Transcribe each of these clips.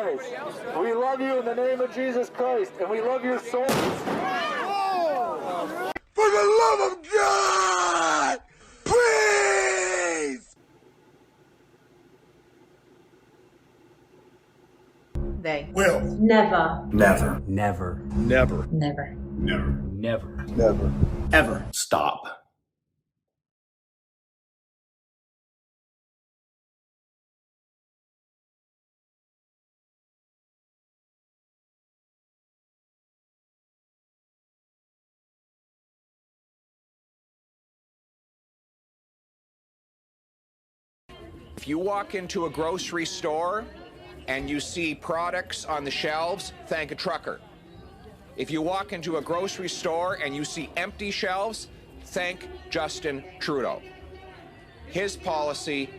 Christ. We love you in the name of Jesus Christ, and we love your souls. For the love of God, please! They will never, never, Never. never, never, never, Never. never, ever stop. If you walk into a grocery store and you see products on the shelves, thank a trucker. If you walk into a grocery store and you see empty shelves, thank Justin Trudeau. His policy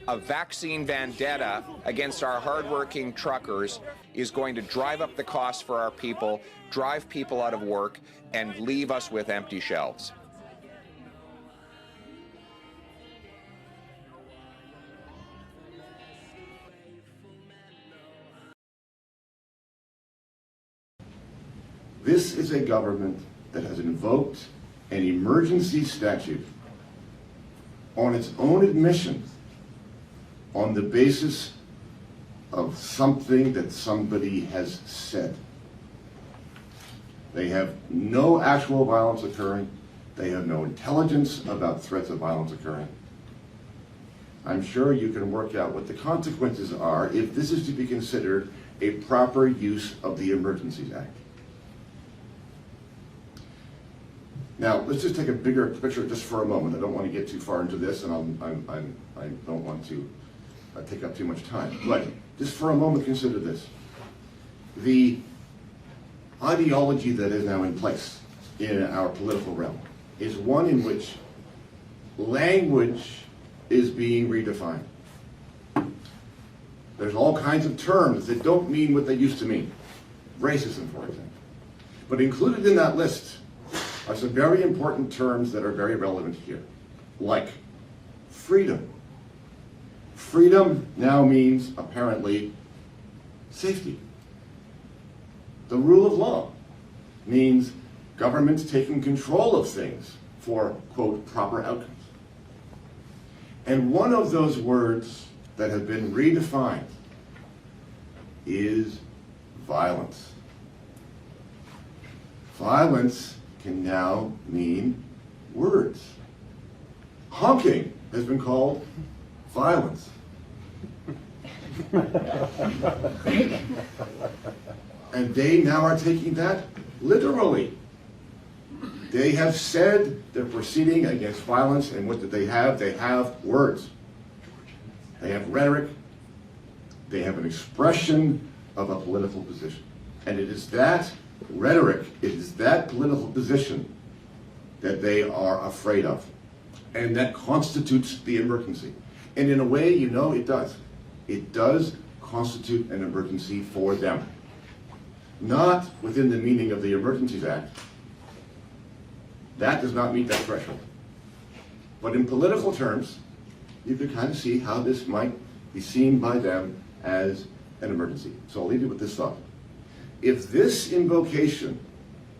of vaccine vendetta against our hardworking truckers is going to drive up the cost for our people, drive people out of work, and leave us with empty shelves. This is a government that has invoked an emergency statute on its own admission on the basis of something that somebody has said. They have no actual violence occurring. They have no intelligence about threats of violence occurring. I'm sure you can work out what the consequences are if this is to be considered a proper use of the Emergencies Act. Now, let's just take a bigger picture just for a moment. I don't want to get too far into this, and I don't want to take up too much time. But just for a moment, consider this. The ideology that is now in place in our political realm is one in which language is being redefined. There's all kinds of terms that don't mean what they used to mean. Racism, for example. But included in that list are some very important terms that are very relevant here, like freedom. Freedom now means, apparently, safety. The rule of law means governments taking control of things for, quote, proper outcomes. And one of those words that have been redefined is violence. Violence can now mean words. Honking has been called violence. And they now are taking that literally. They have said they're proceeding against violence, and what do they have? They have words. They have rhetoric. They have an expression of a political position. And it is that rhetoric, it is that political position that they are afraid of. And that constitutes the emergency. And in a way, you know, it does. It does constitute an emergency for them. Not within the meaning of the Emergencies Act. That does not meet that threshold. But in political terms, you can kind of see how this might be seen by them as an emergency. So I'll leave you with this thought. If this invocation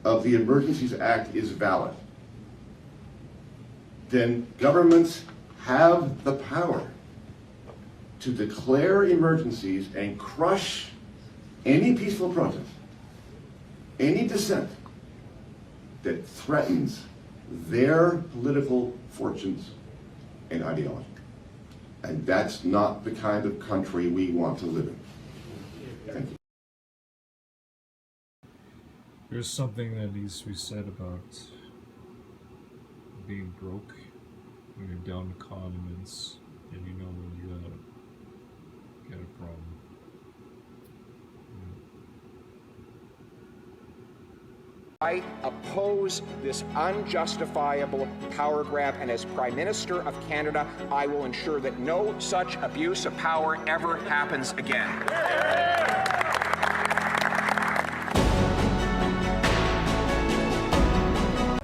of the Emergencies Act is valid, then governments have the power to declare emergencies and crush any peaceful protest, any dissent that threatens their political fortunes and ideology. And that's not the kind of country we want to live in. Thank you. There's something that needs to be said about being broke when you're down to condiments and you know when you're gonna get a problem. I oppose this unjustifiable power grab, and as Prime Minister of Canada, I will ensure that no such abuse of power ever happens again.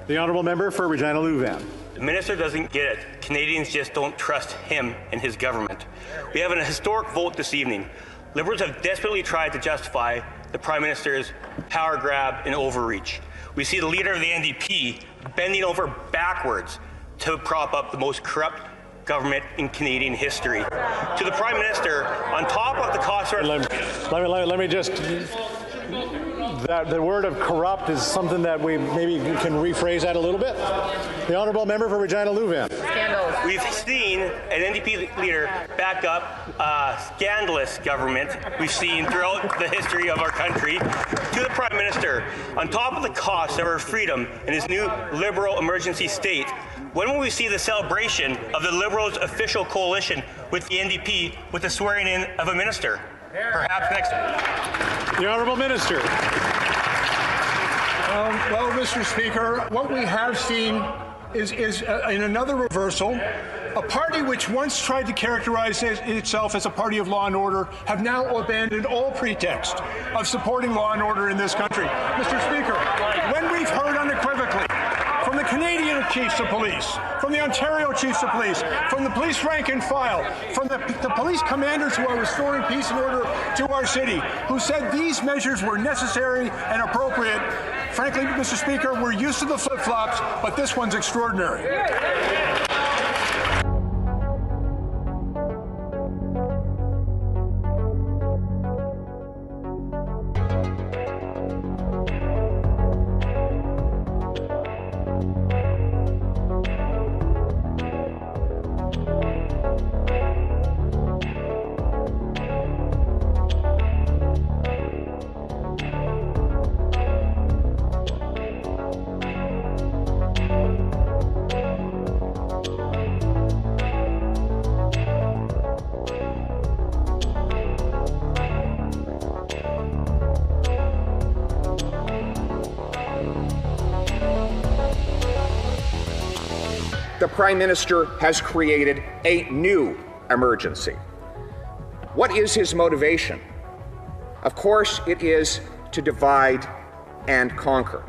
The Honourable Member for Regina Louvain. The Minister doesn't get it. Canadians just don't trust him and his government. We have a historic vote this evening. Liberals have desperately tried to justify the Prime Minister's power grab and overreach. We see the leader of the NDP bending over backwards to prop up the most corrupt government in Canadian history. To the Prime Minister, on top of the cost of... Let me just... the word of corrupt is something that we maybe can rephrase that a little bit. The Honourable Member for Regina Louvain. Scandals. We've seen an NDP leader back up a scandalous government we've seen throughout the history of our country. To the Prime Minister, on top of the cost of our freedom in his new Liberal emergency state, when will we see the celebration of the Liberals' official coalition with the NDP with the swearing in of a minister? Perhaps next week. The Honourable Minister. Well, Mr. Speaker, what we have seen is in another reversal, a party which once tried to characterize itself as a party of law and order have now abandoned all pretext of supporting law and order in this country. Mr. Speaker, when we've heard unequivocally from the Canadian Chiefs of Police, from the Ontario Chiefs of Police, from the police rank and file, from the police commanders who are restoring peace and order to our city, who said these measures were necessary and appropriate. Frankly, Mr. Speaker, we're used to the flip-flops, but this one's extraordinary. The Prime Minister has created a new emergency. What is his motivation? Of course, it is to divide and conquer.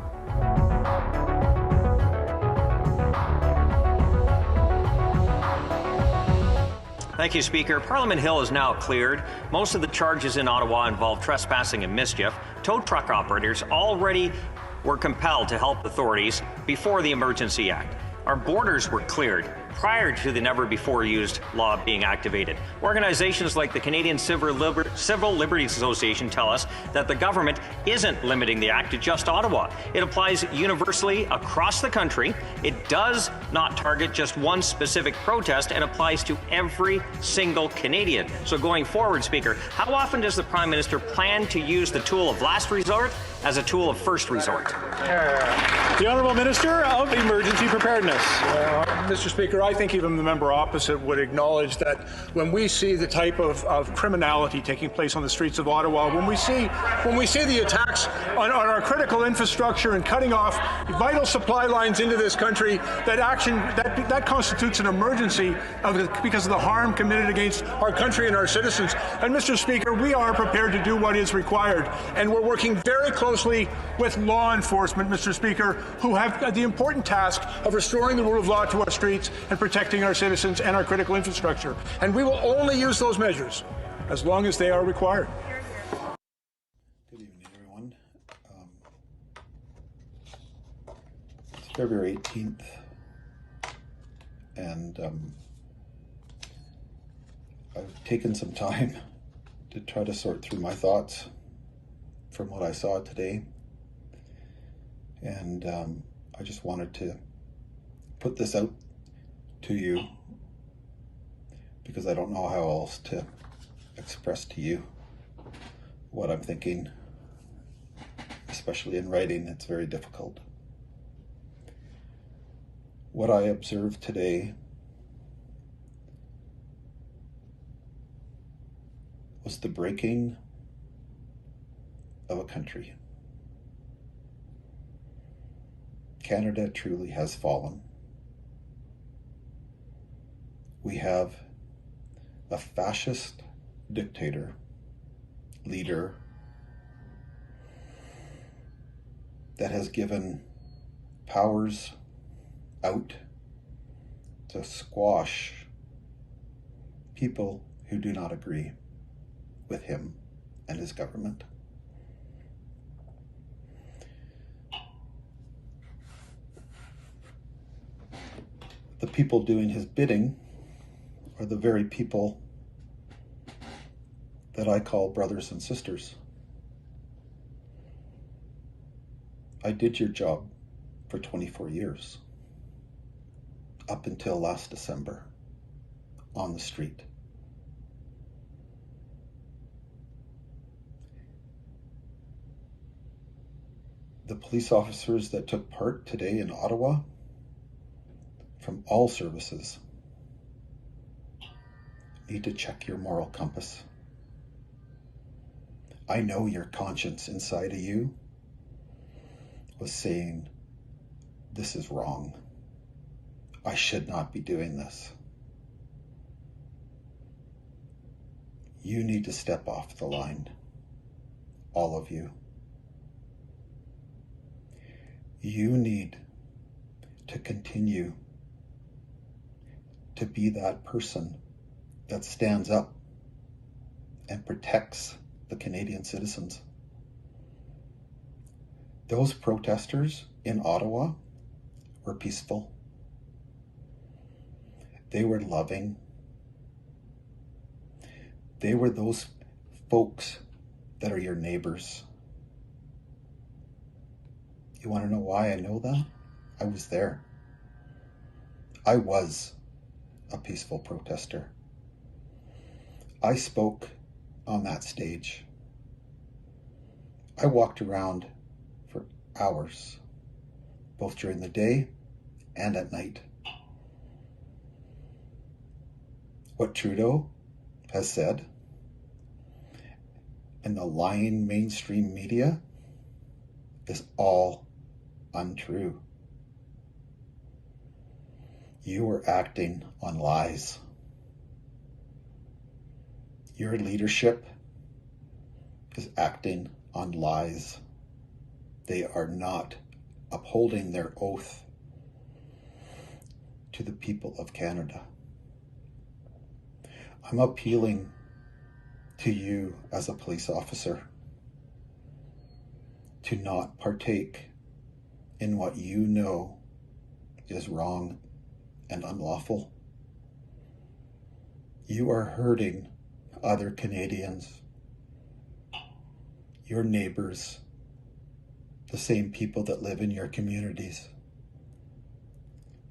Thank you, Speaker. Parliament Hill is now cleared. Most of the charges in Ottawa involve trespassing and mischief. Tow truck operators already were compelled to help authorities before the Emergency Act. Our borders were cleared prior to the never-before-used law being activated. Organizations like the Canadian Civil Liberties Association tell us that the government isn't limiting the act to just Ottawa. It applies universally across the country. It does not target just one specific protest and applies to every single Canadian. So going forward, Speaker, how often does the Prime Minister plan to use the tool of last resort as a tool of first resort? The Honourable Minister of Emergency Preparedness. Mr. Speaker, I think even the member opposite would acknowledge that when we see the type of criminality taking place on the streets of Ottawa, when we see the attacks on our critical infrastructure and cutting off vital supply lines into this country, that constitutes an emergency because of the harm committed against our country and our citizens. And Mr. Speaker, we are prepared to do what is required, and we're working very closely with law enforcement, Mr. Speaker, who have the important task of restoring the rule of law to our streets and protecting our citizens and our critical infrastructure. And we will only use those measures as long as they are required. Good evening, everyone. It's February 18th, and I've taken some time to try to sort through my thoughts from what I saw today, and I just wanted to put this out to you because I don't know how else to express to you what I'm thinking, especially in writing. It's very difficult. What I observed today was the breaking of a country. Canada truly has fallen. We have a fascist dictator, leader, that has given powers out to squash people who do not agree with him and his government. The people doing his bidding are the very people that I call brothers and sisters. I did your job for 24 years, up until last December, on the street. The police officers that took part today in Ottawa, from all services, need to check your moral compass. I know your conscience inside of you was saying, this is wrong. I should not be doing this. You need to step off the line, all of you. You need to continue to be that person that stands up and protects the Canadian citizens. Those protesters in Ottawa were peaceful. They were loving. They were those folks that are your neighbors. You want to know why I know that? I was there. I was a peaceful protester. I spoke on that stage. I walked around for hours, both during the day and at night. What Trudeau has said and the lying mainstream media is all untrue. You were acting on lies. Your leadership is acting on lies. They are not upholding their oath to the people of Canada. I'm appealing to you as a police officer to not partake in what you know is wrong and unlawful. You are hurting other Canadians, your neighbors, the same people that live in your communities,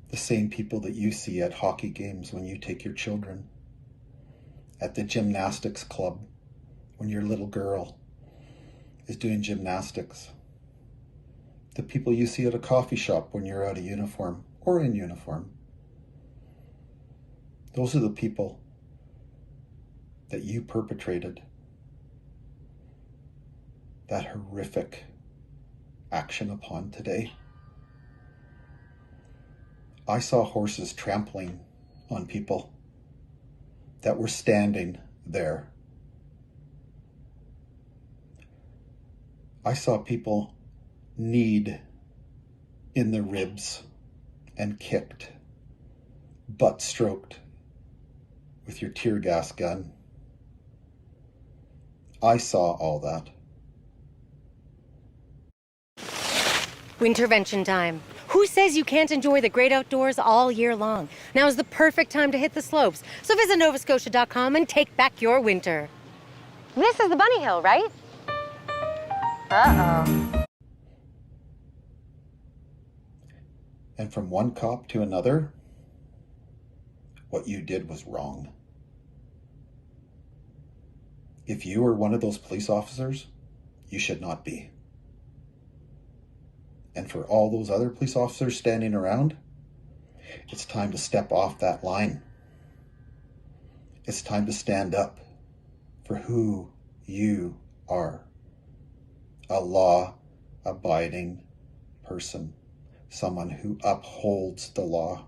the same people that you see at hockey games when you take your children, at the gymnastics club when your little girl is doing gymnastics, the people you see at a coffee shop when you're out of uniform or in uniform. Those are the people that you perpetrated that horrific action upon today. I saw horses trampling on people that were standing there. I saw people kneed in the ribs and kicked, butt stroked with your tear gas gun. I saw all that. Wintervention time. Who says you can't enjoy the great outdoors all year long? Now is the perfect time to hit the slopes. So visit novascotia.com and take back your winter. This is the Bunny Hill, right? Uh-oh. And from one cop to another, what you did was wrong. If you were one of those police officers, you should not be. And for all those other police officers standing around, it's time to step off that line. It's time to stand up for who you are. A law-abiding person. Someone who upholds the law.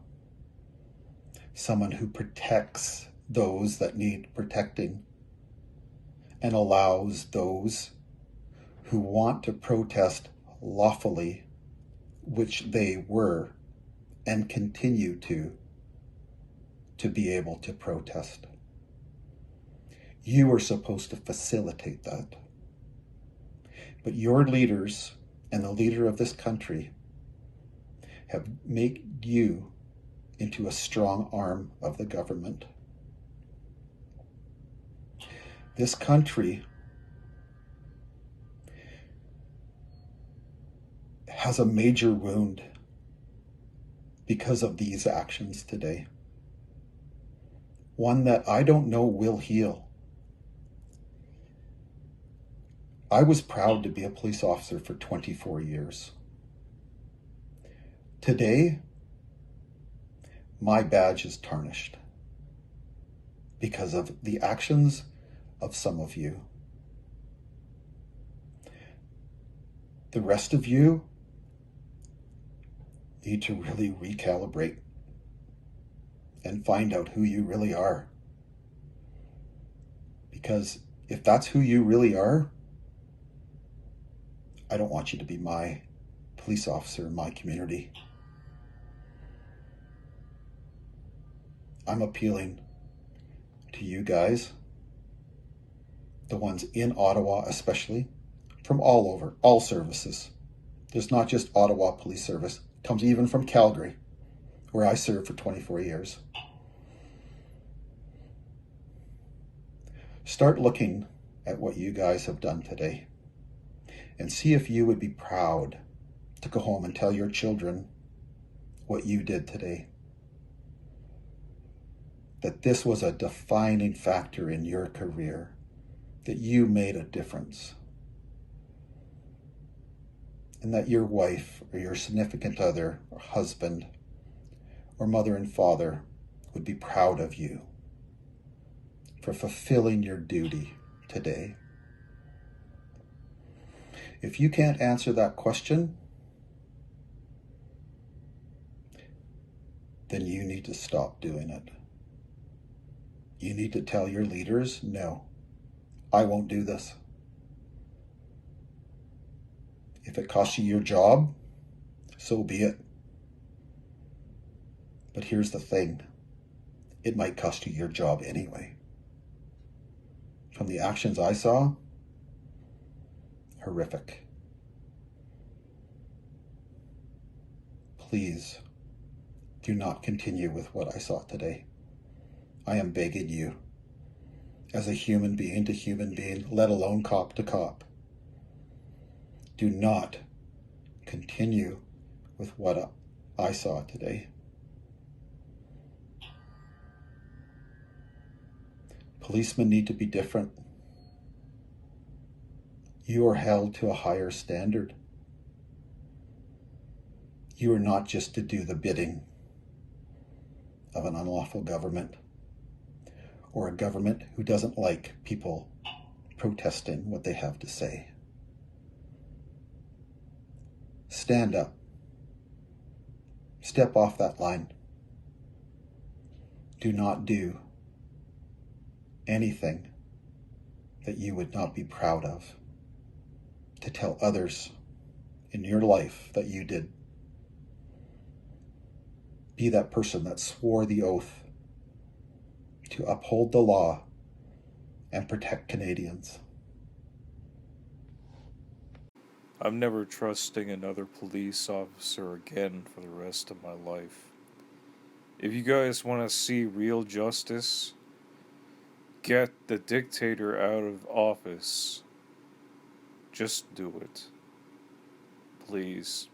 Someone who protects those that need protecting and allows those who want to protest lawfully, which they were and continue to be able to protest. You were supposed to facilitate that. But your leaders and the leader of this country have made you into a strong arm of the government. This country has a major wound because of these actions today. One that I don't know will heal. I was proud to be a police officer for 24 years. Today, my badge is tarnished because of the actions of some of you. The rest of you need to really recalibrate and find out who you really are. Because if that's who you really are, I don't want you to be my police officer in my community. I'm appealing to you guys, the ones in Ottawa especially, from all over, all services. There's not just Ottawa Police Service, it comes even from Calgary, where I served for 24 years. Start looking at what you guys have done today and see if you would be proud to go home and tell your children what you did today. That this was a defining factor in your career, that you made a difference, and that your wife or your significant other or husband or mother and father would be proud of you for fulfilling your duty today. If you can't answer that question, then you need to stop doing it. You need to tell your leaders, no, I won't do this. If it costs you your job, so be it. But here's the thing, it might cost you your job anyway. From the actions I saw, horrific. Please do not continue with what I saw today. I am begging you, as a human being to human being, let alone cop to cop, do not continue with what I saw today. Policemen need to be different. You are held to a higher standard. You are not just to do the bidding of an unlawful government or a government who doesn't like people protesting what they have to say. Stand up. Step off that line. Do not do anything that you would not be proud of to tell others in your life that you did. Be that person that swore the oath to uphold the law and protect Canadians. I'm never trusting another police officer again for the rest of my life. If you guys want to see real justice, get the dictator out of office. Just do it. Please.